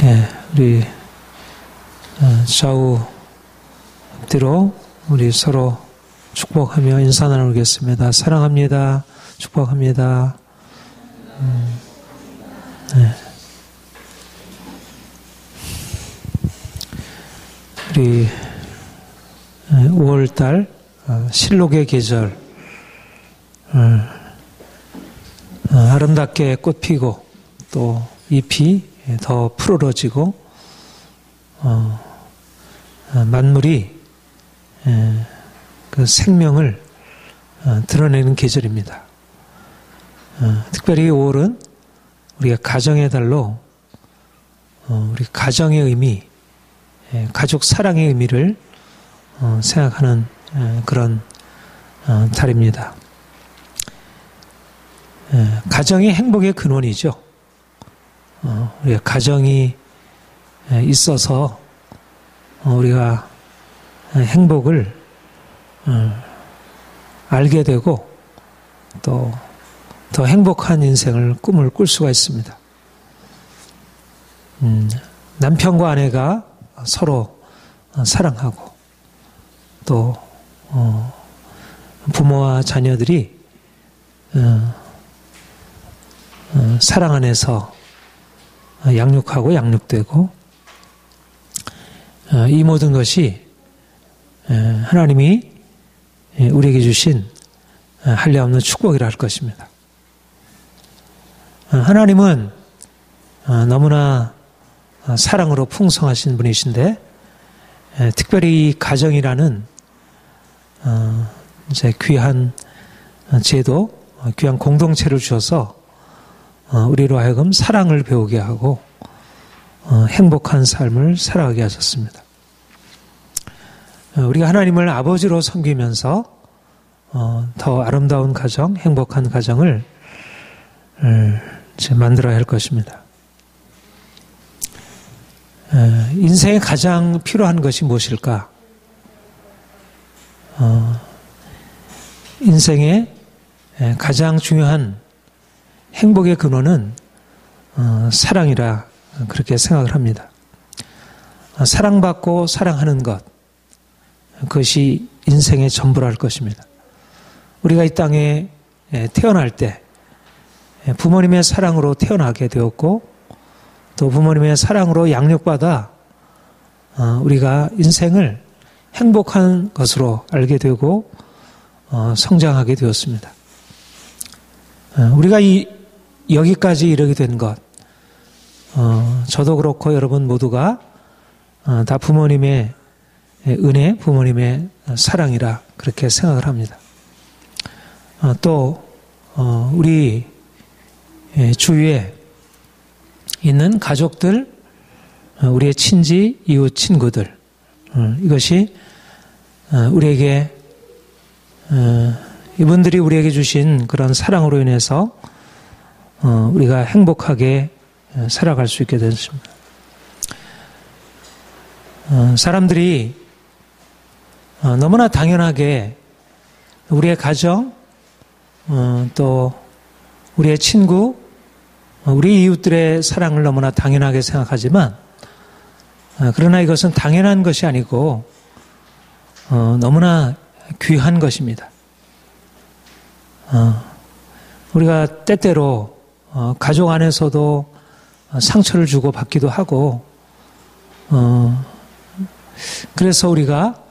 우리 좌우 앞뒤로 우리 서로 축복하며 인사 나누겠습니다. 사랑합니다. 축복합니다. 우리 5월달 실록의 계절, 아름답게 꽃 피고 또 잎이 더 푸르러지고 만물이 그 생명을 드러내는 계절입니다. 특별히 5월은 우리가 가정의 달로 우리 가정의 의미, 가족 사랑의 의미를 생각하는 그런 달입니다. 가정이 행복의 근원이죠. 우리가 가정이 있어서 우리가 행복을 알게 되고 또 더 행복한 인생을 꿈을 꿀 수가 있습니다. 남편과 아내가 서로 사랑하고 또 부모와 자녀들이 사랑 안에서 양육하고 양육되고 이 모든 것이 하나님이 우리에게 주신 한량없는 축복이라 할 것입니다. 하나님은 너무나 사랑으로 풍성하신 분이신데 특별히 이 가정이라는 이제 귀한 제도, 귀한 공동체를 주셔서 우리로 하여금 사랑을 배우게 하고 행복한 삶을 살아가게 하셨습니다. 우리가 하나님을 아버지로 섬기면서 더 아름다운 가정, 행복한 가정을 만들어야 할 것입니다. 인생에 가장 필요한 것이 무엇일까? 인생에 가장 중요한 행복의 근원은 사랑이라 그렇게 생각을 합니다. 사랑받고 사랑하는 것, 그것이 인생의 전부라 할 것입니다. 우리가 이 땅에 태어날 때 부모님의 사랑으로 태어나게 되었고 또 부모님의 사랑으로 양육받아 우리가 인생을 행복한 것으로 알게 되고 성장하게 되었습니다. 우리가 여기까지 이르게 된 것, 저도 그렇고 여러분 모두가 다 부모님의 은혜, 부모님의 사랑이라 그렇게 생각을 합니다. 또 우리 주위에 있는 가족들, 우리의 친지, 이웃, 친구들, 이것이 우리에게 이분들이 우리에게 주신 그런 사랑으로 인해서 우리가 행복하게 살아갈 수 있게 됐습니다. 사람들이 너무나 당연하게 우리의 가정, 또 우리의 친구, 우리 이웃들의 사랑을 너무나 당연하게 생각하지만 그러나 이것은 당연한 것이 아니고 너무나 귀한 것입니다. 우리가 때때로 가족 안에서도 상처를 주고 받기도 하고 그래서 우리가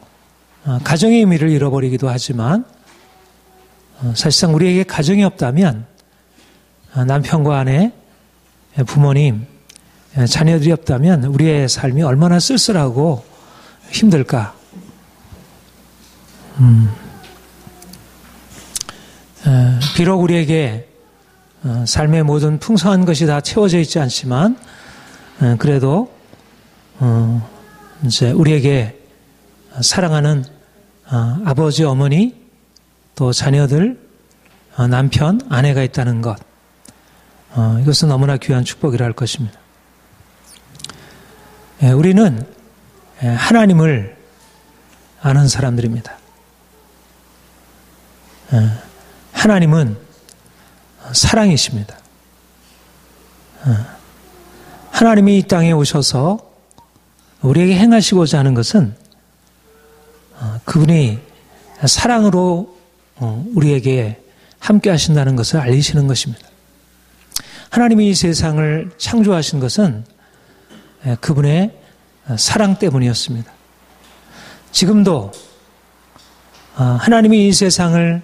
가정의 의미를 잃어버리기도 하지만 사실상 우리에게 가정이 없다면 남편과 아내, 부모님, 자녀들이 없다면 우리의 삶이 얼마나 쓸쓸하고 힘들까. 비록 우리에게 삶의 모든 풍성한 것이 다 채워져 있지 않지만 그래도 이제 우리에게 사랑하는 아버지, 어머니, 또 자녀들, 남편, 아내가 있다는 것, 이것은 너무나 귀한 축복이라 할 것입니다. 우리는 하나님을 아는 사람들입니다. 하나님은 사랑이십니다. 하나님이 이 땅에 오셔서 우리에게 행하시고자 하는 것은 그분이 사랑으로 우리에게 함께 하신다는 것을 알리시는 것입니다. 하나님이 이 세상을 창조하신 것은 그분의 사랑 때문이었습니다. 지금도 하나님이 이 세상을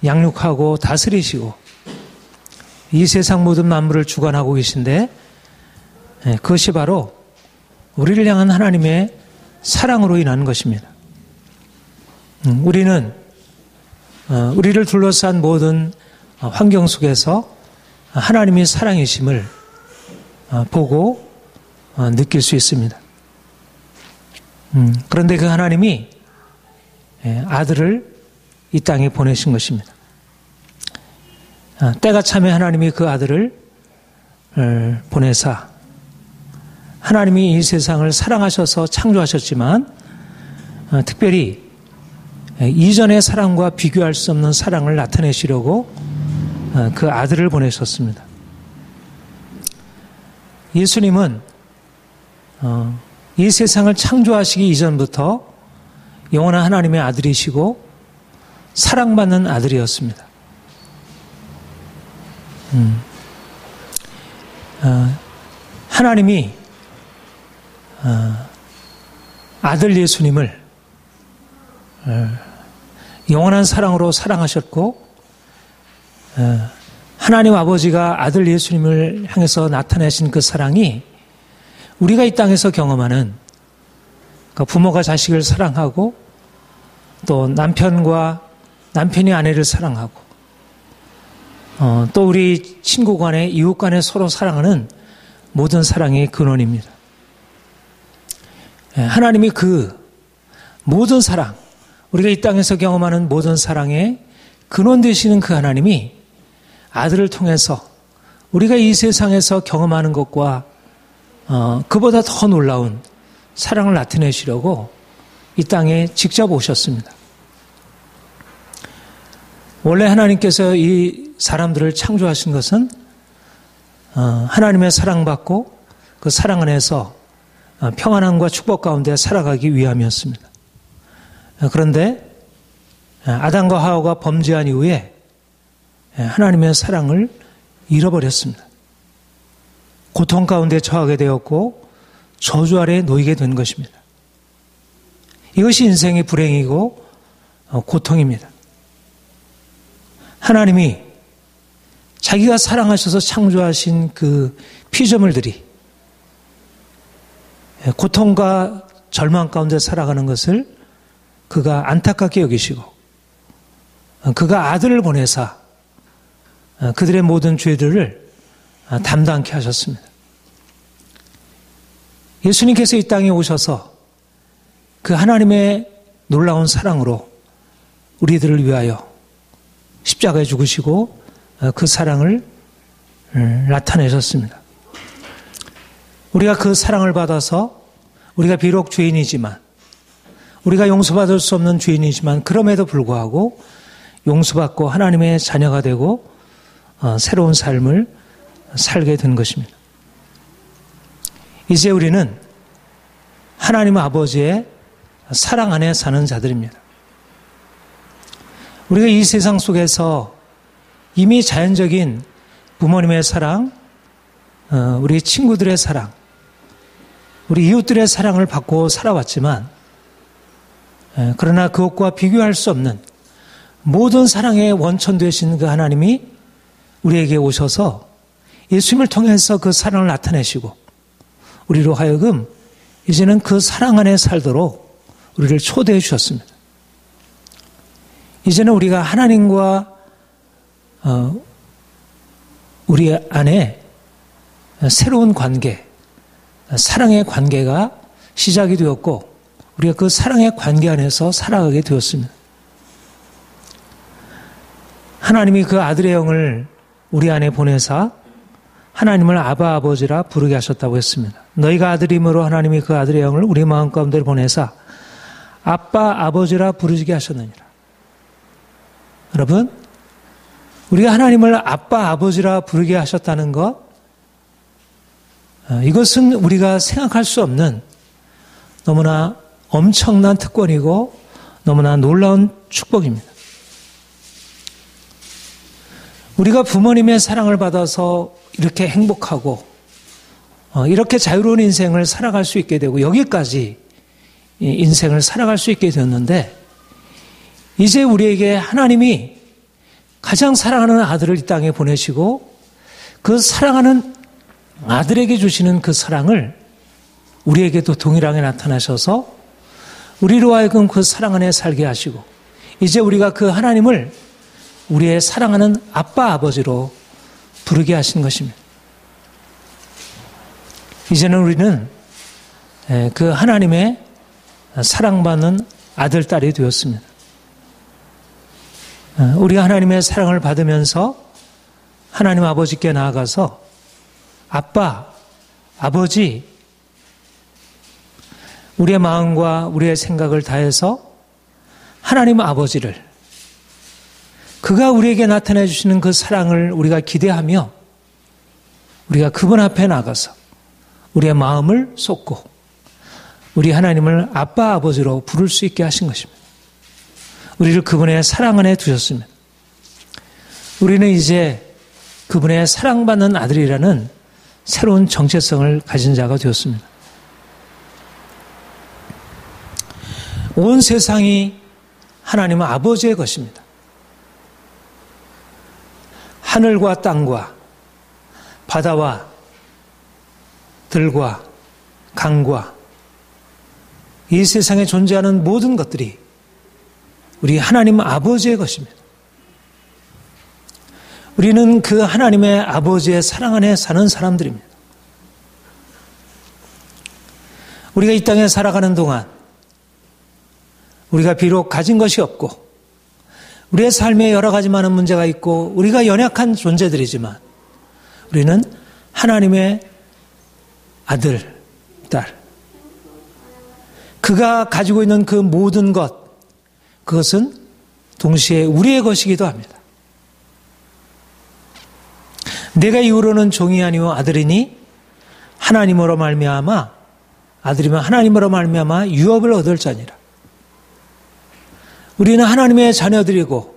양육하고 다스리시고 이 세상 모든 만물을 주관하고 계신데 그것이 바로 우리를 향한 하나님의 사랑으로 인한 것입니다. 우리는 우리를 둘러싼 모든 환경 속에서 하나님의 사랑이심을 보고 느낄 수 있습니다. 그런데 그 하나님이 아들을 이 땅에 보내신 것입니다. 때가 차면 하나님이 그 아들을 보내사 하나님이 이 세상을 사랑하셔서 창조하셨지만 특별히 이전의 사랑과 비교할 수 없는 사랑을 나타내시려고 그 아들을 보내셨습니다. 예수님은 이 세상을 창조하시기 이전부터 영원한 하나님의 아들이시고 사랑받는 아들이었습니다. 하나님이 아들 예수님을 영원한 사랑으로 사랑하셨고 하나님 아버지가 아들 예수님을 향해서 나타내신 그 사랑이 우리가 이 땅에서 경험하는 부모가 자식을 사랑하고 또 남편이 아내를 사랑하고 또 우리 친구 간에 이웃 간에 서로 사랑하는 모든 사랑의 근원입니다. 하나님이 그 모든 사랑, 우리가 이 땅에서 경험하는 모든 사랑의 근원 되시는 그 하나님이 아들을 통해서 우리가 이 세상에서 경험하는 것과 그보다 더 놀라운 사랑을 나타내시려고 이 땅에 직접 오셨습니다. 원래 하나님께서 이 사람들을 창조하신 것은 하나님의 사랑받고 그 사랑 안에서 평안함과 축복 가운데 살아가기 위함이었습니다. 그런데 아담과 하와가 범죄한 이후에 하나님의 사랑을 잃어버렸습니다. 고통 가운데 처하게 되었고 저주 아래 놓이게 된 것입니다. 이것이 인생의 불행이고 고통입니다. 하나님이 자기가 사랑하셔서 창조하신 그 피조물들이 고통과 절망 가운데 살아가는 것을 그가 안타깝게 여기시고 그가 아들을 보내사 그들의 모든 죄들을 담당케 하셨습니다. 예수님께서 이 땅에 오셔서 그 하나님의 놀라운 사랑으로 우리들을 위하여 십자가에 죽으시고 그 사랑을 나타내셨습니다. 우리가 그 사랑을 받아서 우리가 비록 죄인이지만 우리가 용서받을 수 없는 죄인이지만 그럼에도 불구하고 용서받고 하나님의 자녀가 되고 새로운 삶을 살게 된 것입니다. 이제 우리는 하나님 아버지의 사랑 안에 사는 자들입니다. 우리가 이 세상 속에서 이미 자연적인 부모님의 사랑, 우리 친구들의 사랑, 우리 이웃들의 사랑을 받고 살아왔지만 그러나 그것과 비교할 수 없는 모든 사랑의 원천 되신 그 하나님이 우리에게 오셔서 예수님을 통해서 그 사랑을 나타내시고 우리로 하여금 이제는 그 사랑 안에 살도록 우리를 초대해 주셨습니다. 이제는 우리가 하나님과 우리 안에 새로운 관계, 사랑의 관계가 시작이 되었고 우리가 그 사랑의 관계 안에서 살아가게 되었습니다. 하나님이 그 아들의 영을 우리 안에 보내사 하나님을 아바 아버지라 부르게 하셨다고 했습니다. 너희가 아들임으로 하나님이 그 아들의 영을 우리 마음 가운데 보내사 아빠 아버지라 부르게 하셨느니라. 여러분, 우리가 하나님을 아빠 아버지라 부르게 하셨다는 것, 이것은 우리가 생각할 수 없는 너무나 엄청난 특권이고 너무나 놀라운 축복입니다. 우리가 부모님의 사랑을 받아서 이렇게 행복하고 이렇게 자유로운 인생을 살아갈 수 있게 되고 여기까지 인생을 살아갈 수 있게 되었는데 이제 우리에게 하나님이 가장 사랑하는 아들을 이 땅에 보내시고 그 사랑하는 아들에게 주시는 그 사랑을 우리에게도 동일하게 나타나셔서 우리로 하여금 그 사랑 안에 살게 하시고 이제 우리가 그 하나님을 우리의 사랑하는 아빠 아버지로 부르게 하신 것입니다. 이제는 우리는 그 하나님의 사랑받는 아들, 딸이 되었습니다. 우리가 하나님의 사랑을 받으면서 하나님 아버지께 나아가서 아빠, 아버지, 우리의 마음과 우리의 생각을 다해서 하나님 아버지를 그가 우리에게 나타내 주시는 그 사랑을 우리가 기대하며 우리가 그분 앞에 나가서 우리의 마음을 쏟고 우리 하나님을 아빠 아버지로 부를 수 있게 하신 것입니다. 우리를 그분의 사랑 안에 두셨습니다. 우리는 이제 그분의 사랑받는 아들이라는 새로운 정체성을 가진 자가 되었습니다. 온 세상이 하나님 아버지의 것입니다. 하늘과 땅과 바다와 들과 강과 이 세상에 존재하는 모든 것들이 우리 하나님 아버지의 것입니다. 우리는 그 하나님의 아버지의 사랑 안에 사는 사람들입니다. 우리가 이 땅에 살아가는 동안 우리가 비록 가진 것이 없고 우리의 삶에 여러 가지 많은 문제가 있고 우리가 연약한 존재들이지만 우리는 하나님의 아들, 딸, 그가 가지고 있는 그 모든 것, 그것은 동시에 우리의 것이기도 합니다. 내가 이후로는 종이 아니오 아들이니 하나님으로 말미암아 아들이면 하나님으로 말미암아 유업을 얻을 자니라. 우리는 하나님의 자녀들이고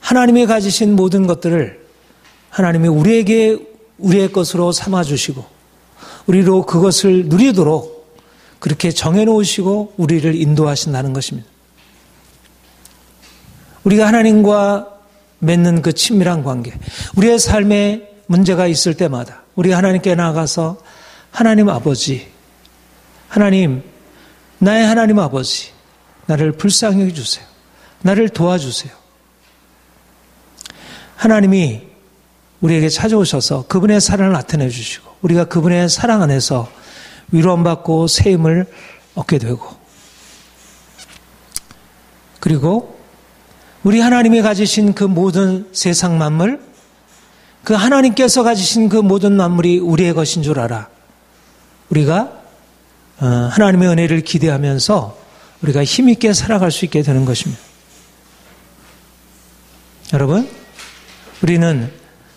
하나님이 가지신 모든 것들을 하나님이 우리에게 우리의 것으로 삼아주시고 우리로 그것을 누리도록 그렇게 정해놓으시고 우리를 인도하신다는 것입니다. 우리가 하나님과 맺는 그 친밀한 관계, 우리의 삶에 문제가 있을 때마다 우리가 하나님께 나아가서 하나님 아버지, 하나님, 나의 하나님 아버지, 나를 불쌍히 해주세요. 나를 도와주세요. 하나님이 우리에게 찾아오셔서 그분의 사랑을 나타내 주시고 우리가 그분의 사랑 안에서 위로받고 세임을 얻게 되고 그리고 우리 하나님이 가지신 그 모든 세상 만물, 그 하나님께서 가지신 그 모든 만물이 우리의 것인 줄 알아. 우리가 하나님의 은혜를 기대하면서 우리가 힘있게 살아갈 수 있게 되는 것입니다. 여러분, 우리는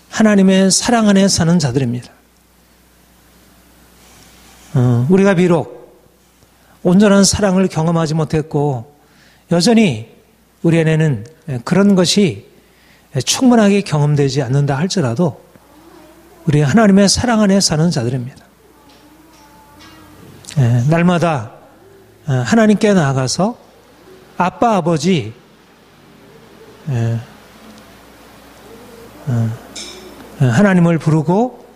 하나님의 사랑 안에 사는 자들입니다. 우리가 비록 온전한 사랑을 경험하지 못했고 여전히 우리 안에는 그런 것이 충분하게 경험되지 않는다 할지라도 우리 하나님의 사랑 안에 사는 자들입니다. 날마다 하나님께 나아가서 아빠, 아버지, 하나님을 부르고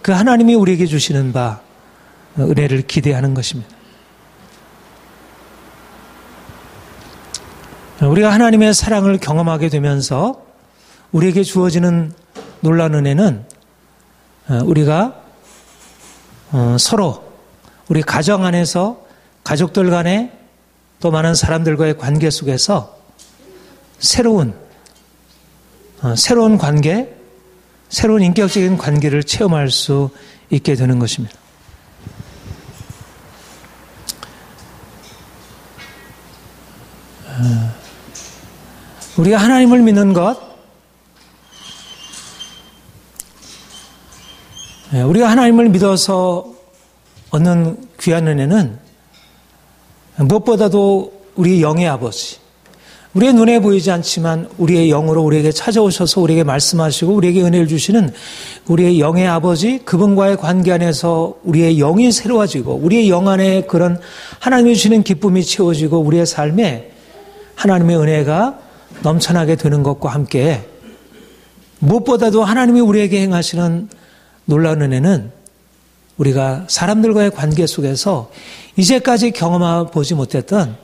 그 하나님이 우리에게 주시는 바 은혜를 기대하는 것입니다. 우리가 하나님의 사랑을 경험하게 되면서 우리에게 주어지는 놀라운 은혜는 우리가 서로 우리 가정 안에서 가족들 간에 또 많은 사람들과의 관계 속에서 새로운 관계, 새로운 인격적인 관계를 체험할 수 있게 되는 것입니다. 우리가 하나님을 믿는 것, 우리가 하나님을 믿어서 얻는 귀한 은혜는 무엇보다도 우리 영의 아버지, 우리의 눈에 보이지 않지만 우리의 영으로 우리에게 찾아오셔서 우리에게 말씀하시고 우리에게 은혜를 주시는 우리의 영의 아버지, 그분과의 관계 안에서 우리의 영이 새로워지고 우리의 영 안에 그런 하나님이 주시는 기쁨이 채워지고 우리의 삶에 하나님의 은혜가 넘쳐나게 되는 것과 함께 무엇보다도 하나님이 우리에게 행하시는 놀라운 은혜는 우리가 사람들과의 관계 속에서 이제까지 경험해 보지 못했던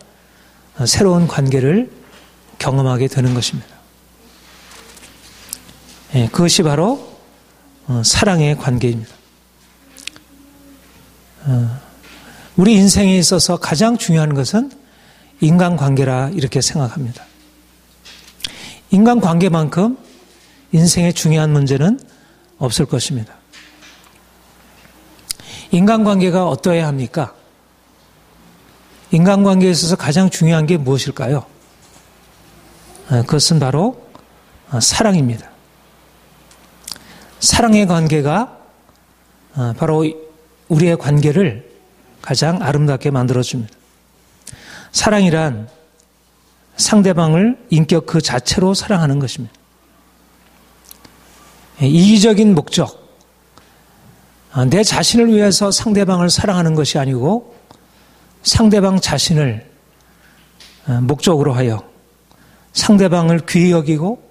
새로운 관계를 경험하게 되는 것입니다. 그것이 바로 사랑의 관계입니다. 우리 인생에 있어서 가장 중요한 것은 인간관계라 이렇게 생각합니다. 인간관계만큼 인생에 중요한 문제는 없을 것입니다. 인간관계가 어떠해야 합니까? 인간관계에 있어서 가장 중요한 게 무엇일까요? 그것은 바로 사랑입니다. 사랑의 관계가 바로 우리의 관계를 가장 아름답게 만들어줍니다. 사랑이란 상대방을 인격 그 자체로 사랑하는 것입니다. 이기적인 목적, 내 자신을 위해서 상대방을 사랑하는 것이 아니고 상대방 자신을 목적으로 하여 상대방을 귀히 여기고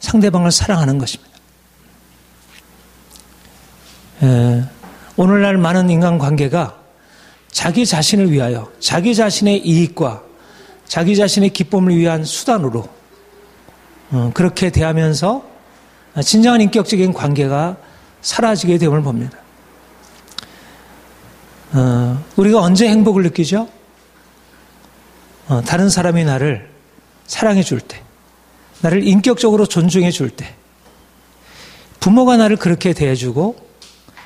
상대방을 사랑하는 것입니다. 오늘날 많은 인간관계가 자기 자신을 위하여 자기 자신의 이익과 자기 자신의 기쁨을 위한 수단으로 그렇게 대하면서 진정한 인격적인 관계가 사라지게 됨을 봅니다. 우리가 언제 행복을 느끼죠? 다른 사람이 나를 사랑해 줄 때, 나를 인격적으로 존중해 줄 때, 부모가 나를 그렇게 대해주고,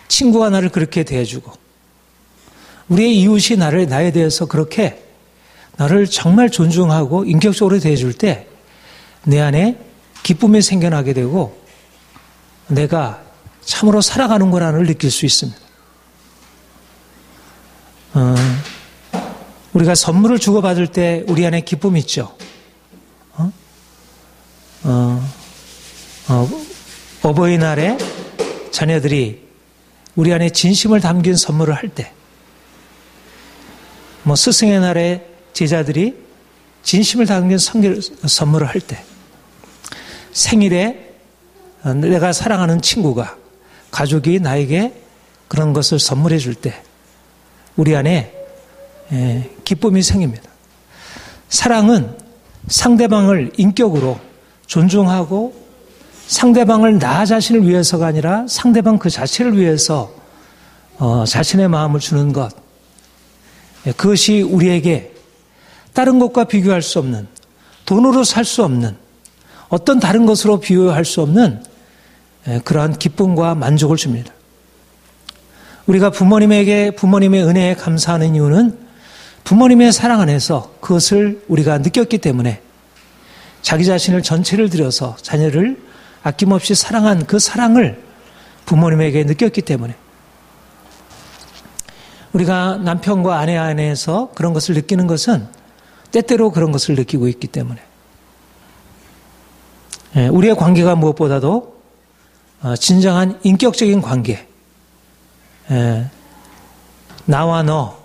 친구가 나를 그렇게 대해주고, 우리의 이웃이 나에 대해서 그렇게 나를 정말 존중하고 인격적으로 대해줄 때, 내 안에 기쁨이 생겨나게 되고, 내가 참으로 살아가는구나를 느낄 수 있습니다. 우리가 선물을 주고받을 때 우리 안에 기쁨이 있죠. 어버이날에 자녀들이 우리 안에 진심을 담긴 선물을 할 때, 스승의 날에 제자들이 진심을 담긴 선물을 할 때, 생일에 내가 사랑하는 친구가, 가족이 나에게 그런 것을 선물해 줄 때 우리 안에 기쁨이 생깁니다. 사랑은 상대방을 인격으로 존중하고 상대방을 나 자신을 위해서가 아니라 상대방 그 자체를 위해서 자신의 마음을 주는 것, 그것이 우리에게 다른 것과 비교할 수 없는, 돈으로 살 수 없는, 어떤 다른 것으로 비교할 수 없는 그러한 기쁨과 만족을 줍니다. 우리가 부모님의 은혜에 감사하는 이유는 부모님의 사랑 안에서 그것을 우리가 느꼈기 때문에, 자기 자신을 전체를 들여서 자녀를 아낌없이 사랑한 그 사랑을 부모님에게 느꼈기 때문에, 우리가 남편과 아내 안에서 그런 것을 느끼는 것은 때때로 그런 것을 느끼고 있기 때문에, 우리의 관계가 무엇보다도 진정한 인격적인 관계, 나와 너,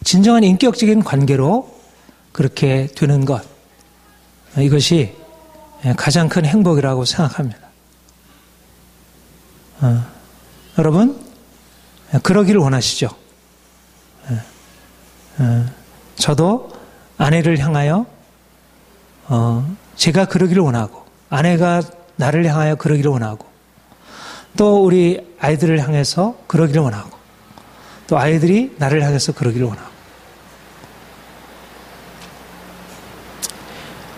진정한 인격적인 관계로 그렇게 되는 것, 이것이 가장 큰 행복이라고 생각합니다. 여러분, 그러기를 원하시죠? 저도 아내를 향하여 제가 그러기를 원하고, 아내가 나를 향하여 그러기를 원하고, 또 우리 아이들을 향해서 그러기를 원하고, 또 아이들이 나를 향해서 그러기를 원하고,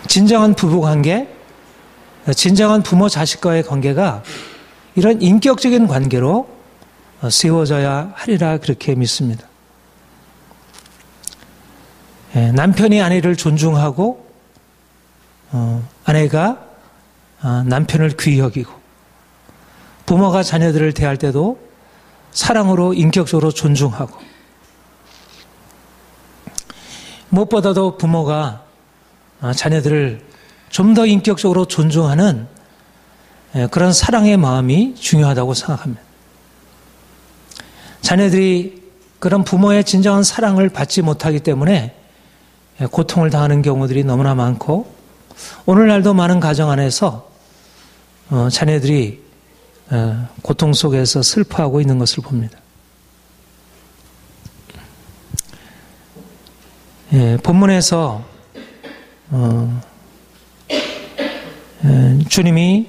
진정한 부부관계, 진정한 부모 자식과의 관계가 이런 인격적인 관계로 세워져야 하리라 그렇게 믿습니다. 남편이 아내를 존중하고 아내가 남편을 귀히 여기고, 부모가 자녀들을 대할 때도 사랑으로 인격적으로 존중하고, 무엇보다도 부모가 자녀들을 좀 더 인격적으로 존중하는 그런 사랑의 마음이 중요하다고 생각합니다. 자녀들이 그런 부모의 진정한 사랑을 받지 못하기 때문에 고통을 당하는 경우들이 너무나 많고, 오늘날도 많은 가정 안에서 자녀들이 고통 속에서 슬퍼하고 있는 것을 봅니다. 본문에서 주님이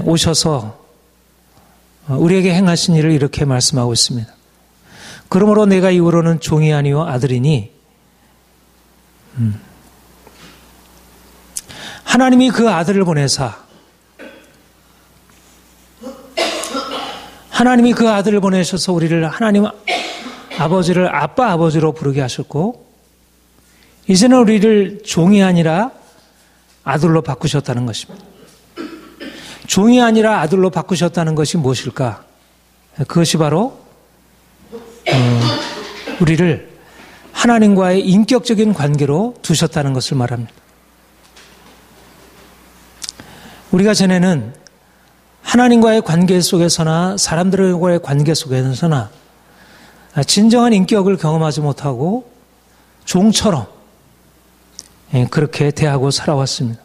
오셔서 우리에게 행하신 일을 이렇게 말씀하고 있습니다. 그러므로 내가 이후로는 종이 아니요 아들이니, 하나님이 그 아들을 보내사, 하나님이 그 아들을 보내셔서 우리를 하나님 아버지를 아빠 아버지로 부르게 하셨고, 이제는 우리를 종이 아니라 아들로 바꾸셨다는 것입니다. 종이 아니라 아들로 바꾸셨다는 것이 무엇일까? 그것이 바로 우리를 하나님과의 인격적인 관계로 두셨다는 것을 말합니다. 우리가 전에는 하나님과의 관계 속에서나 사람들과의 관계 속에서나 진정한 인격을 경험하지 못하고 종처럼 그렇게 대하고 살아왔습니다.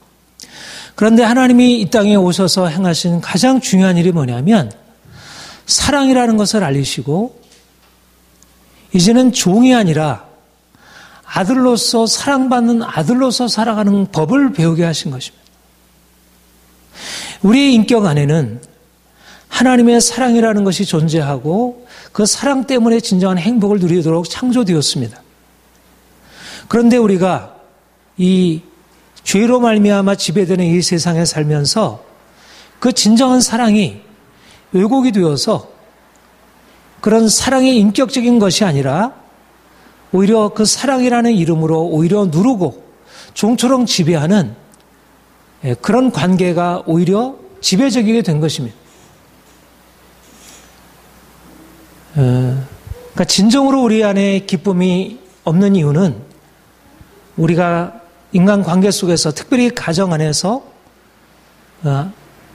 그런데 하나님이 이 땅에 오셔서 행하신 가장 중요한 일이 뭐냐면, 사랑이라는 것을 알리시고, 이제는 종이 아니라 아들로서 사랑받는 아들로서 살아가는 법을 배우게 하신 것입니다. 우리의 인격 안에는 하나님의 사랑이라는 것이 존재하고, 그 사랑 때문에 진정한 행복을 누리도록 창조되었습니다. 그런데 우리가 이 죄로 말미암아 지배되는 이 세상에 살면서 그 진정한 사랑이 왜곡이 되어서 그런 사랑의 인격적인 것이 아니라 오히려 그 사랑이라는 이름으로 오히려 누르고 종처럼 지배하는 그런 관계가 오히려 지배적이게 된 것입니다. 그러니까 진정으로 우리 안에 기쁨이 없는 이유는 우리가 인간관계 속에서, 특별히 가정 안에서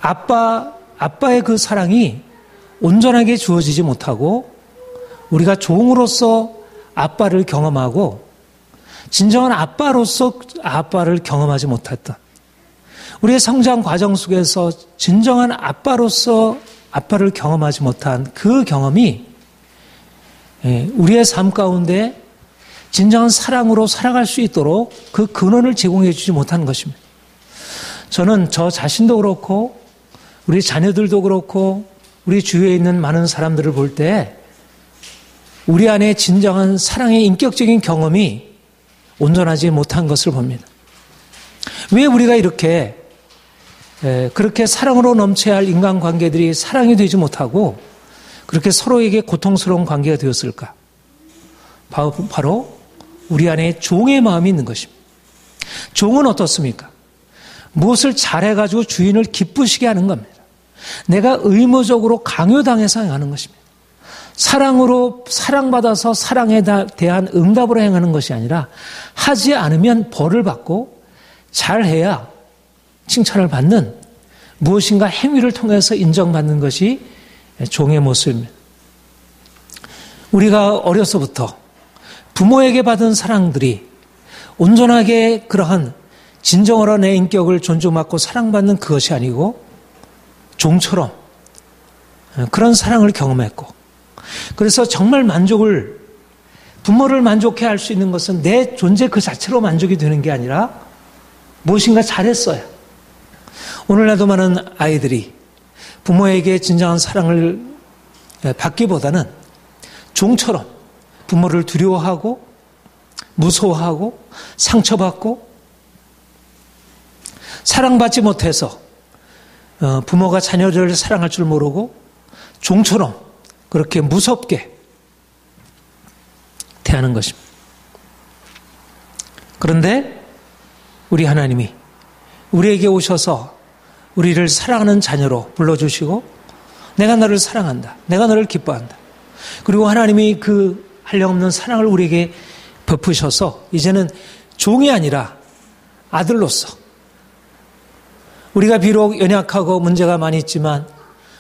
아빠의 그 사랑이 온전하게 주어지지 못하고, 우리가 종으로서 아빠를 경험하고 진정한 아빠로서 아빠를 경험하지 못했다. 우리의 성장 과정 속에서 진정한 아빠로서 아빠를 경험하지 못한 그 경험이 우리의 삶 가운데 진정한 사랑으로 살아갈 수 있도록 그 근원을 제공해 주지 못한 것입니다. 저는 저 자신도 그렇고 우리 자녀들도 그렇고 우리 주위에 있는 많은 사람들을 볼 때 우리 안에 진정한 사랑의 인격적인 경험이 온전하지 못한 것을 봅니다. 왜 우리가 이렇게 그렇게 사랑으로 넘쳐야 할 인간관계들이 사랑이 되지 못하고 그렇게 서로에게 고통스러운 관계가 되었을까? 바로 우리 안에 종의 마음이 있는 것입니다. 종은 어떻습니까? 무엇을 잘해가지고 주인을 기쁘시게 하는 겁니다. 내가 의무적으로 강요당해서 행하는 것입니다. 사랑으로 사랑받아서 사랑에 대한 응답으로 행하는 것이 아니라 하지 않으면 벌을 받고 잘해야 칭찬을 받는 무엇인가 행위를 통해서 인정받는 것이 종의 모습입니다. 우리가 어려서부터 부모에게 받은 사랑들이 온전하게 그러한 진정으로 내 인격을 존중받고 사랑받는 그것이 아니고 종처럼 그런 사랑을 경험했고, 그래서 정말 부모를 만족해 할 수 있는 것은 내 존재 그 자체로 만족이 되는 게 아니라 무엇인가 잘했어요. 오늘날도 많은 아이들이 부모에게 진정한 사랑을 받기보다는 종처럼 부모를 두려워하고 무서워하고 상처받고 사랑받지 못해서 부모가 자녀를 사랑할 줄 모르고 종처럼 그렇게 무섭게 대하는 것입니다. 그런데 우리 하나님이 우리에게 오셔서 우리를 사랑하는 자녀로 불러주시고 내가 너를 사랑한다. 내가 너를 기뻐한다. 그리고 하나님이 그 한량없는 사랑을 우리에게 베푸셔서 이제는 종이 아니라 아들로서 우리가 비록 연약하고 문제가 많이 있지만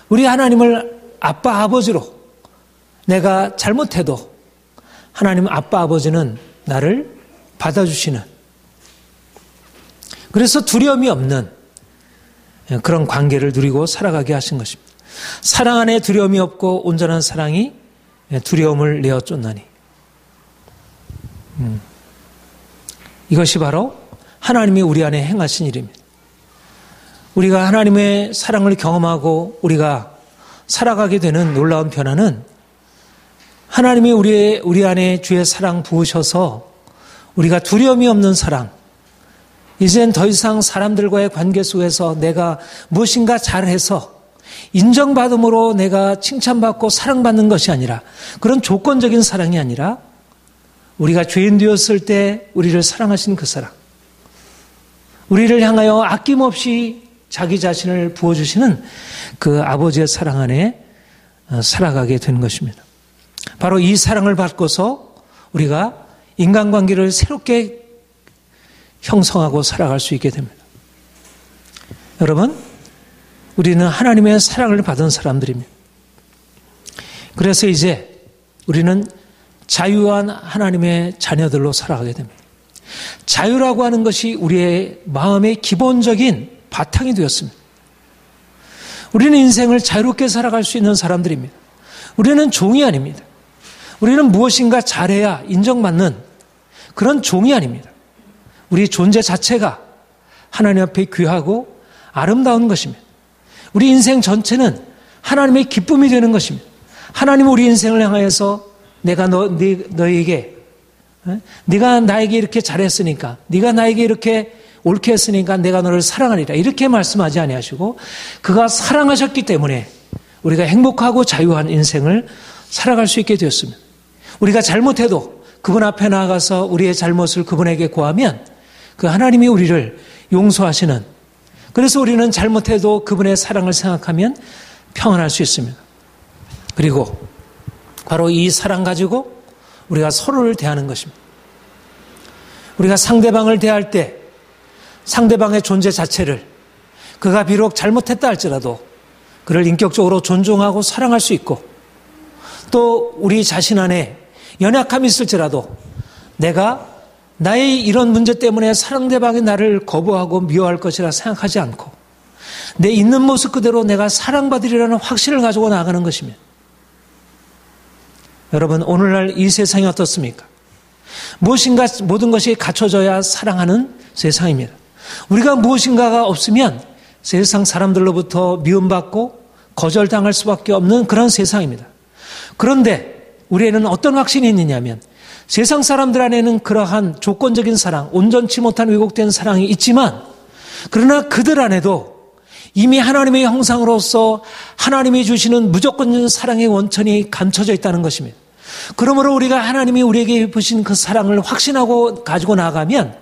우리 하나님을 아빠 아버지로 내가 잘못해도 하나님 아빠 아버지는 나를 받아주시는, 그래서 두려움이 없는 그런 관계를 누리고 살아가게 하신 것입니다. 사랑 안에 두려움이 없고 온전한 사랑이 두려움을 내어 쫓나니, 이것이 바로 하나님이 우리 안에 행하신 일입니다. 우리가 하나님의 사랑을 경험하고 우리가 살아가게 되는 놀라운 변화는 하나님이 우리 안에 주의 사랑 부으셔서 우리가 두려움이 없는 사랑, 이젠 더 이상 사람들과의 관계 속에서 내가 무엇인가 잘해서 인정받음으로 내가 칭찬받고 사랑받는 것이 아니라, 그런 조건적인 사랑이 아니라 우리가 죄인 되었을 때 우리를 사랑하신 그 사랑, 우리를 향하여 아낌없이 자기 자신을 부어주시는 그 아버지의 사랑 안에 살아가게 되는 것입니다. 바로 이 사랑을 받고서 우리가 인간관계를 새롭게 형성하고 살아갈 수 있게 됩니다. 여러분, 우리는 하나님의 사랑을 받은 사람들입니다. 그래서 이제 우리는 자유한 하나님의 자녀들로 살아가게 됩니다. 자유라고 하는 것이 우리의 마음의 기본적인 바탕이 되었습니다. 우리는 인생을 자유롭게 살아갈 수 있는 사람들입니다. 우리는 종이 아닙니다. 우리는 무엇인가 잘해야 인정받는 그런 종이 아닙니다. 우리 존재 자체가 하나님 앞에 귀하고 아름다운 것입니다. 우리 인생 전체는 하나님의 기쁨이 되는 것입니다. 하나님은 우리 인생을 향하여서 내가 너에게, 네가 나에게 이렇게 잘했으니까, 네가 나에게 이렇게 옳게 했으니까 내가 너를 사랑하리라, 이렇게 말씀하지 아니하시고 그가 사랑하셨기 때문에 우리가 행복하고 자유한 인생을 살아갈 수 있게 되었습니다. 우리가 잘못해도 그분 앞에 나아가서 우리의 잘못을 그분에게 고하면 그 하나님이 우리를 용서하시는, 그래서 우리는 잘못해도 그분의 사랑을 생각하면 평안할 수 있습니다. 그리고 바로 이 사랑 가지고 우리가 서로를 대하는 것입니다. 우리가 상대방을 대할 때 상대방의 존재 자체를, 그가 비록 잘못했다 할지라도 그를 인격적으로 존중하고 사랑할 수 있고, 또 우리 자신 안에 연약함이 있을지라도 내가 나의 이런 문제 때문에 상대방이 나를 거부하고 미워할 것이라 생각하지 않고 내 있는 모습 그대로 내가 사랑받으리라는 확신을 가지고 나아가는 것입니다. 여러분, 오늘날 이 세상이 어떻습니까? 무엇인가 모든 것이 갖춰져야 사랑하는 세상입니다. 우리가 무엇인가가 없으면 세상 사람들로부터 미움받고 거절당할 수밖에 없는 그런 세상입니다. 그런데 우리에는 어떤 확신이 있느냐면, 세상 사람들 안에는 그러한 조건적인 사랑, 온전치 못한 왜곡된 사랑이 있지만, 그러나 그들 안에도 이미 하나님의 형상으로서 하나님이 주시는 무조건적인 사랑의 원천이 감춰져 있다는 것입니다. 그러므로 우리가 하나님이 우리에게 베푸신 그 사랑을 확신하고 가지고 나가면,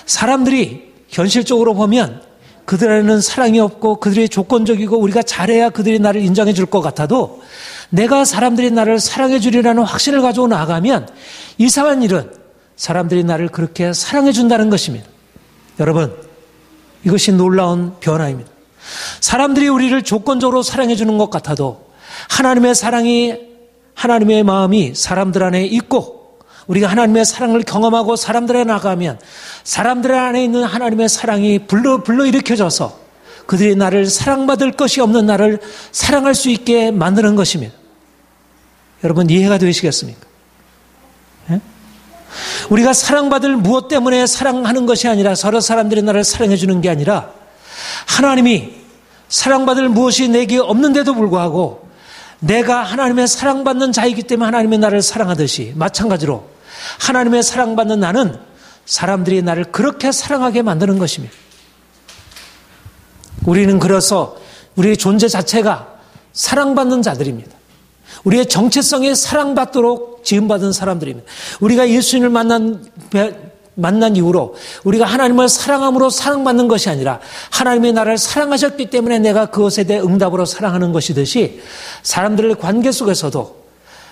사람들이 현실적으로 보면 그들 안에는 사랑이 없고 그들이 조건적이고 우리가 잘해야 그들이 나를 인정해 줄 것 같아도, 내가 사람들이 나를 사랑해 주리라는 확신을 가지고 나가면 이상한 일은 사람들이 나를 그렇게 사랑해 준다는 것입니다. 여러분, 이것이 놀라운 변화입니다. 사람들이 우리를 조건적으로 사랑해 주는 것 같아도 하나님의 사랑이, 하나님의 마음이 사람들 안에 있고 우리가 하나님의 사랑을 경험하고 사람들에 나가면 사람들 안에 있는 하나님의 사랑이 불러일으켜져서 그들이 나를 사랑받을 것이 없는 나를 사랑할 수 있게 만드는 것입니다. 여러분, 이해가 되시겠습니까? 예? 우리가 사랑받을 무엇 때문에 사랑하는 것이 아니라, 서로 사람들이 나를 사랑해 주는 게 아니라, 하나님이 사랑받을 무엇이 내게 없는데도 불구하고 내가 하나님의 사랑받는 자이기 때문에 하나님이 나를 사랑하듯이, 마찬가지로 하나님의 사랑받는 나는 사람들이 나를 그렇게 사랑하게 만드는 것입니다. 우리는 그래서 우리의 존재 자체가 사랑받는 자들입니다. 우리의 정체성이 사랑받도록 지음받은 사람들입니다. 우리가 예수님을 만난 만난 이후로 우리가 하나님을 사랑함으로 사랑받는 것이 아니라 하나님이 나를 사랑하셨기 때문에 내가 그것에 대해 응답으로 사랑하는 것이듯이 사람들의 관계 속에서도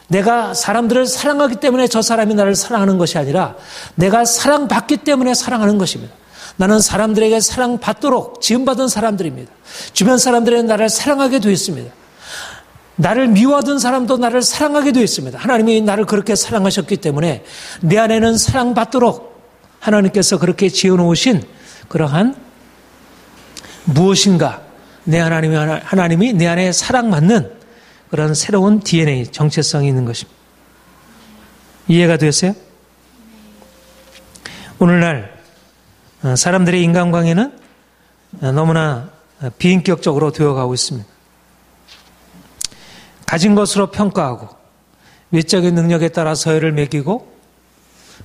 내가 사람들을 사랑하기 때문에 저 사람이 나를 사랑하는 것이 아니라 내가 사랑받기 때문에 사랑하는 것입니다. 나는 사람들에게 사랑받도록 지음받은 사람들입니다. 주변 사람들은 나를 사랑하게 되어 있습니다. 나를 미워하던 사람도 나를 사랑하게 되어 있습니다. 하나님이 나를 그렇게 사랑하셨기 때문에 내 안에는 사랑받도록 하나님께서 그렇게 지어놓으신 그러한 무엇인가 하나님이 내 안에 사랑받는 그런 새로운 DNA, 정체성이 있는 것입니다. 이해가 되었어요? 오늘날 사람들의 인간관계는 너무나 비인격적으로 되어가고 있습니다. 가진 것으로 평가하고 외적인 능력에 따라 서열을 매기고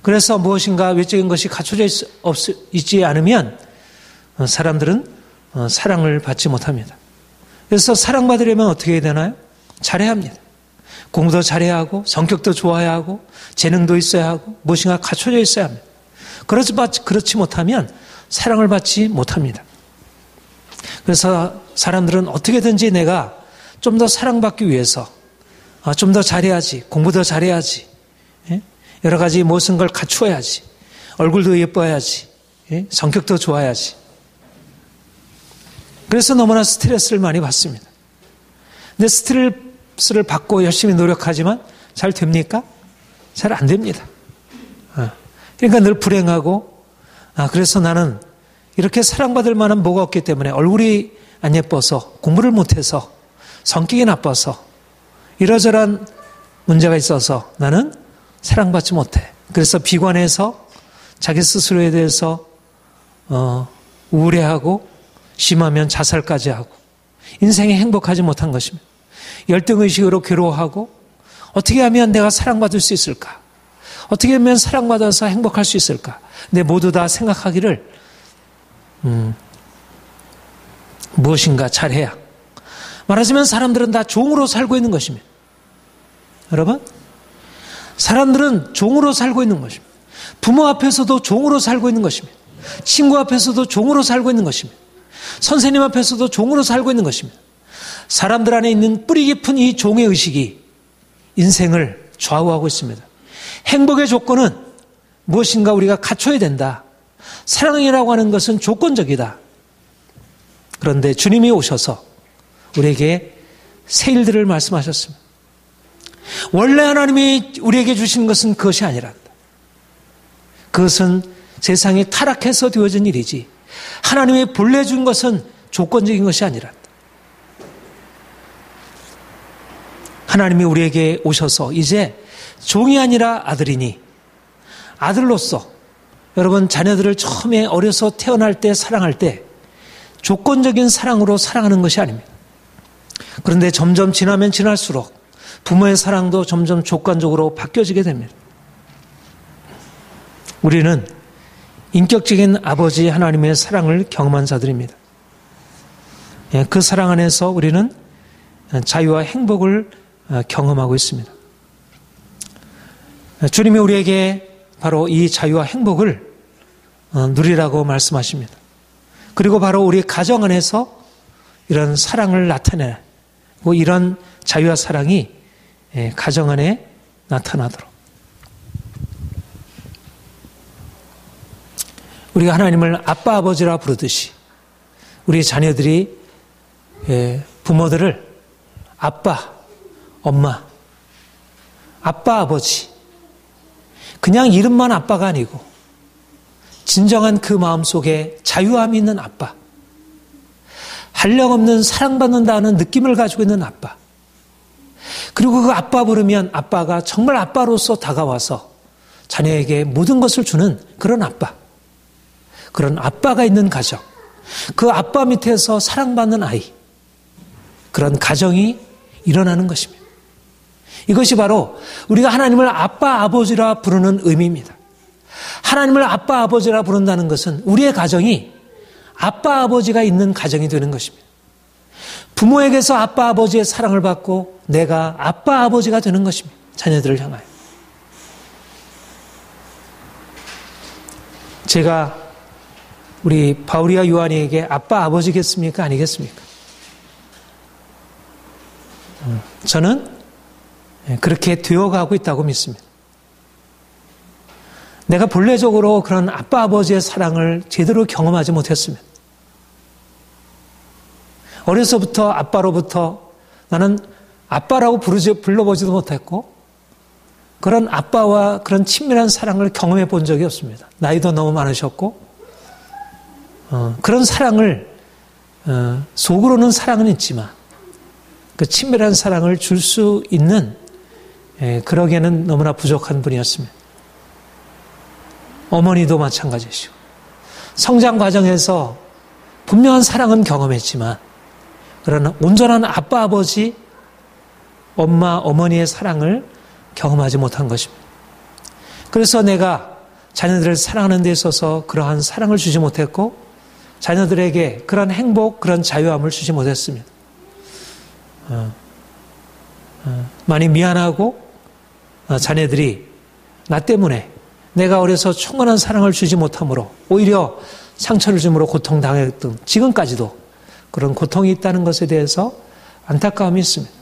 그래서 무엇인가 외적인 것이 갖춰져 있지 않으면 사람들은 사랑을 받지 못합니다. 그래서 사랑받으려면 어떻게 해야 되나요? 잘해야 합니다. 공부도 잘해야 하고 성격도 좋아야 하고 재능도 있어야 하고 무엇인가 갖춰져 있어야 합니다. 그렇지 못하면 사랑을 받지 못합니다. 그래서 사람들은 어떻게든지 내가 좀 더 사랑받기 위해서 좀 더 잘해야지, 공부도 잘해야지, 여러 가지 무슨 걸 갖추어야지, 얼굴도 예뻐야지, 성격도 좋아야지. 그래서 너무나 스트레스를 많이 받습니다. 근데 스트레스를 받고 열심히 노력하지만 잘 됩니까? 잘 안 됩니다. 그러니까 늘 불행하고 그래서 나는 이렇게 사랑받을 만한 뭐가 없기 때문에 얼굴이 안 예뻐서 공부를 못해서 성격이 나빠서 이러저러한 문제가 있어서 나는 사랑받지 못해. 그래서 비관해서 자기 스스로에 대해서 우울해하고 심하면 자살까지 하고 인생에 행복하지 못한 것입니다. 열등의식으로 괴로워하고 어떻게 하면 내가 사랑받을 수 있을까? 어떻게 하면 사랑받아서 행복할 수 있을까? 근데 모두 다 생각하기를 무엇인가 잘해야. 말하자면 사람들은 다 종으로 살고 있는 것입니다. 여러분, 사람들은 종으로 살고 있는 것입니다. 부모 앞에서도 종으로 살고 있는 것입니다. 친구 앞에서도 종으로 살고 있는 것입니다. 선생님 앞에서도 종으로 살고 있는 것입니다. 사람들 안에 있는 뿌리 깊은 이 종의 의식이 인생을 좌우하고 있습니다. 행복의 조건은 무엇인가 우리가 갖춰야 된다. 사랑이라고 하는 것은 조건적이다. 그런데 주님이 오셔서 우리에게 새 일들을 말씀하셨습니다. 원래 하나님이 우리에게 주신 것은 그것이 아니란다. 그것은 세상이 타락해서 되어진 일이지 하나님이 본래 준 것은 조건적인 것이 아니란다. 하나님이 우리에게 오셔서 이제 종이 아니라 아들이니 아들로서 여러분 자녀들을 처음에 어려서 태어날 때 사랑할 때 조건적인 사랑으로 사랑하는 것이 아닙니다. 그런데 점점 지나면 지날수록 부모의 사랑도 점점 조건적으로 바뀌어지게 됩니다. 우리는 인격적인 아버지 하나님의 사랑을 경험한 자들입니다. 그 사랑 안에서 우리는 자유와 행복을 경험하고 있습니다. 주님이 우리에게 바로 이 자유와 행복을 누리라고 말씀하십니다. 그리고 바로 우리 가정 안에서 이런 사랑을 나타내고 이런 자유와 사랑이 가정 안에 나타나도록 우리가 하나님을 아빠 아버지라 부르듯이 우리 자녀들이 부모들을 아빠, 엄마, 아빠, 아버지 그냥 이름만 아빠가 아니고 진정한 그 마음속에 자유함이 있는 아빠, 한량없는 사랑받는다는 느낌을 가지고 있는 아빠, 그리고 그 아빠 부르면 아빠가 정말 아빠로서 다가와서 자녀에게 모든 것을 주는 그런 아빠, 그런 아빠가 있는 가정, 그 아빠 밑에서 사랑받는 아이, 그런 가정이 일어나는 것입니다. 이것이 바로 우리가 하나님을 아빠 아버지라 부르는 의미입니다. 하나님을 아빠 아버지라 부른다는 것은 우리의 가정이 아빠 아버지가 있는 가정이 되는 것입니다. 부모에게서 아빠 아버지의 사랑을 받고 내가 아빠 아버지가 되는 것입니다. 자녀들을 향하여. 제가 우리 바울이와 요한에게 아빠, 아버지겠습니까? 아니겠습니까? 저는 그렇게 되어가고 있다고 믿습니다. 내가 본래적으로 그런 아빠, 아버지의 사랑을 제대로 경험하지 못했습니다. 어려서부터 아빠로부터 나는 아빠라고 불러보지도 못했고 그런 아빠와 그런 친밀한 사랑을 경험해 본 적이 없습니다. 나이도 너무 많으셨고 그런 사랑을 속으로는 사랑은 있지만 그 친밀한 사랑을 줄 수 있는 그러기에는 너무나 부족한 분이었습니다. 어머니도 마찬가지시고 성장 과정에서 분명한 사랑은 경험했지만 그러나 온전한 아빠, 아버지, 엄마, 어머니의 사랑을 경험하지 못한 것입니다. 그래서 내가 자녀들을 사랑하는 데 있어서 그러한 사랑을 주지 못했고 자녀들에게 그런 행복, 그런 자유함을 주지 못했습니다. 많이 미안하고 자녀들이 나 때문에 내가 어려서 충분한 사랑을 주지 못함으로 오히려 상처를 주므로 고통당했던 지금까지도 그런 고통이 있다는 것에 대해서 안타까움이 있습니다.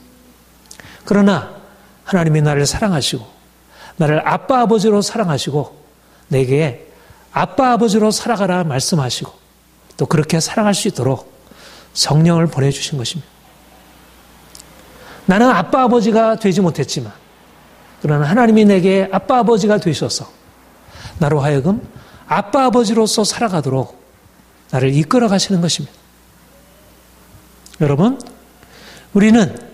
그러나 하나님이 나를 사랑하시고 나를 아빠, 아버지로 사랑하시고 내게 아빠, 아버지로 살아가라 말씀하시고 또 그렇게 사랑할 수 있도록 성령을 보내주신 것입니다. 나는 아빠, 아버지가 되지 못했지만 그러나 하나님이 내게 아빠, 아버지가 되셔서 나로 하여금 아빠, 아버지로서 살아가도록 나를 이끌어 가시는 것입니다. 여러분, 우리는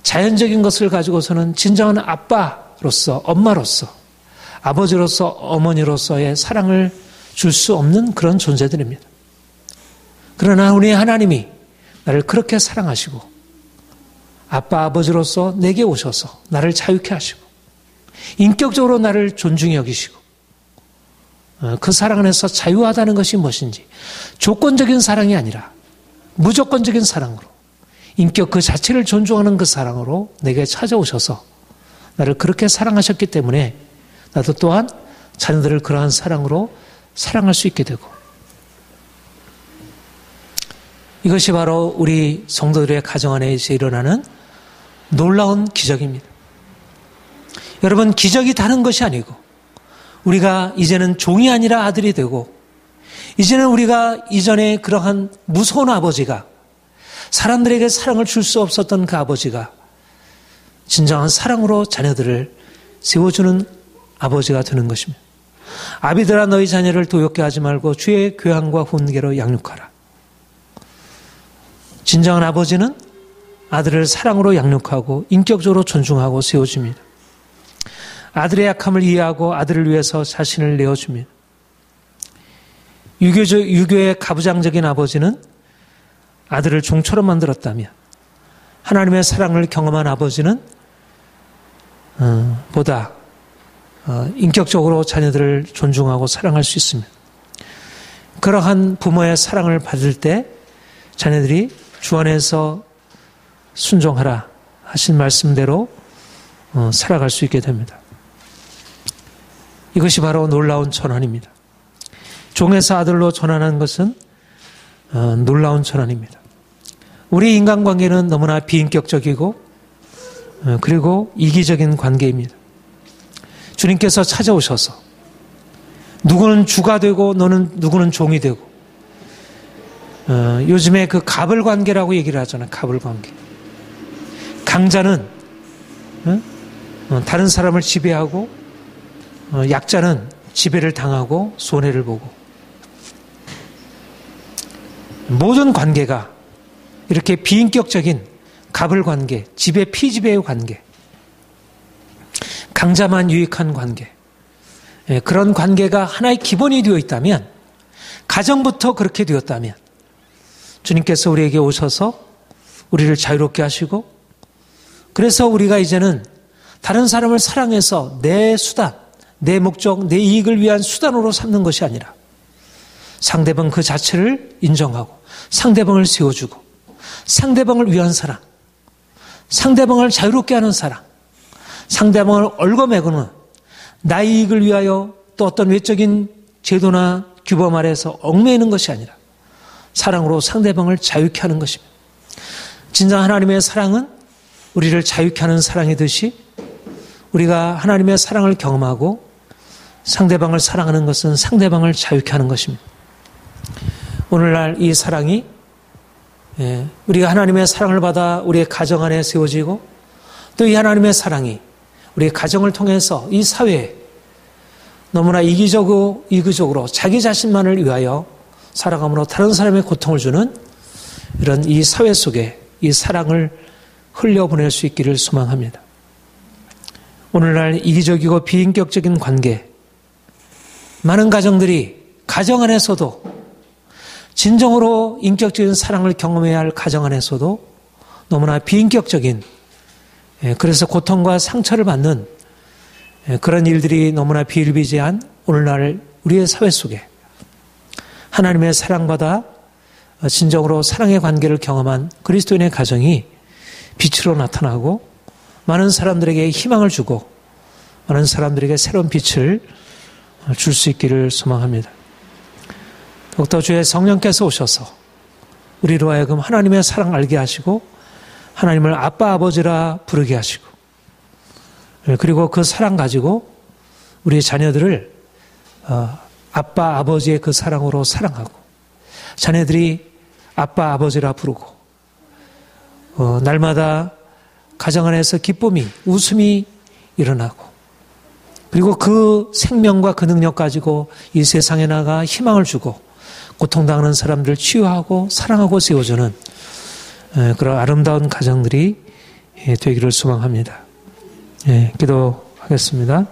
자연적인 것을 가지고서는 진정한 아빠로서, 엄마로서, 아버지로서, 어머니로서의 사랑을 줄 수 없는 그런 존재들입니다. 그러나 우리 하나님이 나를 그렇게 사랑하시고 아빠, 아버지로서 내게 오셔서 나를 자유케 하시고 인격적으로 나를 존중히 여기시고 그 사랑 안에서 자유하다는 것이 무엇인지 조건적인 사랑이 아니라 무조건적인 사랑으로 인격 그 자체를 존중하는 그 사랑으로 내게 찾아오셔서 나를 그렇게 사랑하셨기 때문에 나도 또한 자녀들을 그러한 사랑으로 사랑할 수 있게 되고 이것이 바로 우리 성도들의 가정 안에서 일어나는 놀라운 기적입니다. 여러분, 기적이 다른 것이 아니고 우리가 이제는 종이 아니라 아들이 되고 이제는 우리가 이전에 그러한 무서운 아버지가 사람들에게 사랑을 줄 수 없었던 그 아버지가 진정한 사랑으로 자녀들을 세워주는 아버지가 되는 것입니다. 아비들아 너희 자녀를 도욕게 하지 말고 주의 교양과 훈계로 양육하라. 진정한 아버지는 아들을 사랑으로 양육하고 인격적으로 존중하고 세워줍니다. 아들의 약함을 이해하고 아들을 위해서 자신을 내어줍니다. 유교의 가부장적인 아버지는 아들을 종처럼 만들었다면 하나님의 사랑을 경험한 아버지는 보다 인격적으로 자녀들을 존중하고 사랑할 수 있습니다. 그러한 부모의 사랑을 받을 때 자녀들이 주 안에서 순종하라 하신 말씀대로 살아갈 수 있게 됩니다. 이것이 바로 놀라운 전환입니다. 종에서 아들로 전환한 것은 놀라운 전환입니다. 우리 인간관계는 너무나 비인격적이고 그리고 이기적인 관계입니다. 주님께서 찾아오셔서 누구는 주가 되고 누구는 종이 되고 요즘에 그 갑을 관계라고 얘기를 하잖아요. 갑을 관계. 강자는 다른 사람을 지배하고 약자는 지배를 당하고 손해를 보고 모든 관계가 이렇게 비인격적인 갑을 관계, 지배 피지배의 관계, 강자만 유익한 관계, 그런 관계가 하나의 기본이 되어 있다면, 가정부터 그렇게 되었다면 주님께서 우리에게 오셔서 우리를 자유롭게 하시고 그래서 우리가 이제는 다른 사람을 사랑해서 내 수단, 내 목적, 내 이익을 위한 수단으로 삼는 것이 아니라 상대방 그 자체를 인정하고 상대방을 세워주고 상대방을 위한 사랑, 상대방을 자유롭게 하는 사랑, 상대방을 얽어매고는 나의 이익을 위하여 또 어떤 외적인 제도나 규범 아래에서 얽매이는 것이 아니라 사랑으로 상대방을 자유케 하는 것입니다. 진정 하나님의 사랑은 우리를 자유케 하는 사랑이듯이 우리가 하나님의 사랑을 경험하고 상대방을 사랑하는 것은 상대방을 자유케 하는 것입니다. 오늘날 이 사랑이 우리가 하나님의 사랑을 받아 우리의 가정 안에 세워지고 또 이 하나님의 사랑이 우리의 가정을 통해서 이 사회에 너무나 이기적으로 자기 자신만을 위하여 살아감으로 다른 사람의 고통을 주는 이런 이 사회 속에 이 사랑을 흘려보낼 수 있기를 소망합니다. 오늘날 이기적이고 비인격적인 관계, 많은 가정들이 가정 안에서도 진정으로 인격적인 사랑을 경험해야 할 가정 안에서도 너무나 비인격적인, 그래서 고통과 상처를 받는 그런 일들이 너무나 비일비재한 오늘날 우리의 사회 속에 하나님의 사랑받아 진정으로 사랑의 관계를 경험한 그리스도인의 가정이 빛으로 나타나고 많은 사람들에게 희망을 주고 많은 사람들에게 새로운 빛을 줄 수 있기를 소망합니다. 더욱더 주의 성령께서 오셔서 우리로 하여금 하나님의 사랑을 알게 하시고 하나님을 아빠 아버지라 부르게 하시고 그리고 그 사랑 가지고 우리의 자녀들을 아빠 아버지의 그 사랑으로 사랑하고 자녀들이 아빠 아버지라 부르고 날마다 가정 안에서 기쁨이 웃음이 일어나고 그리고 그 생명과 그 능력 가지고 이 세상에 나가 희망을 주고 고통당하는 사람들을 치유하고 사랑하고 세워주는 그런 아름다운 가정들이 되기를 소망합니다. 기도하겠습니다.